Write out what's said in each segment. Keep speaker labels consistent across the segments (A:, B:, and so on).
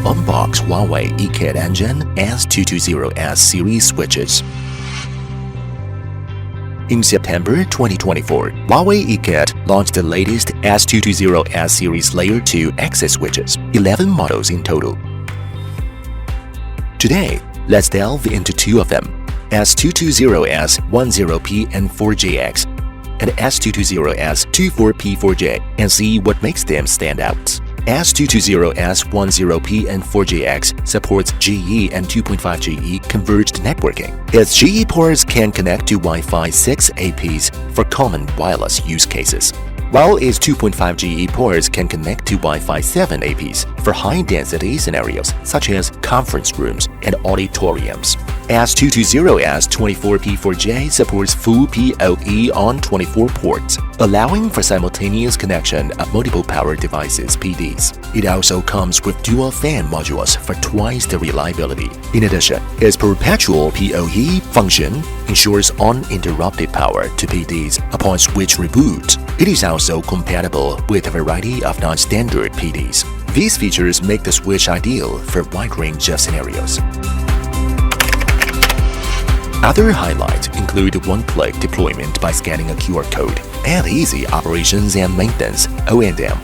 A: unbox Huawei eKit Engine S220S series switches. In September 2024, Huawei eKit launched the latest S220S series Layer 2 access switches, 11 models in total. Today, let's delve into two of them, S220S 10P and 4JX and S220S 24P4J, and see what makes them stand out. S220S 10P and 4JX supports GE and 2.5GE converged networking. Its GE ports can connect to Wi-Fi 6 APs for common wireless use cases, while its 2.5GE ports can connect to Wi-Fi 7 APs for high-density scenarios such as conference rooms and auditoriums. S220S 24P4J supports full PoE on 24 ports, allowing for simultaneous connection of multiple power devices (PDs). It also comes with dual fan modules for twice the reliability. In addition, its perpetual PoE function ensures uninterrupted power to PDs upon switch reboot. It is also compatible with a variety of non-standard PDs. These features make the switch ideal for a wide range of scenarios. Other highlights include one-click deployment by scanning a QR code and easy operations and maintenance (O&M).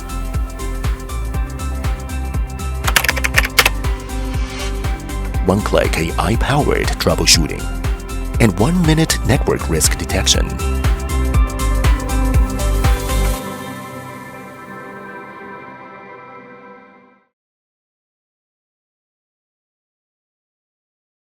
A: One-click AI-powered troubleshooting and 1-minute network risk detection.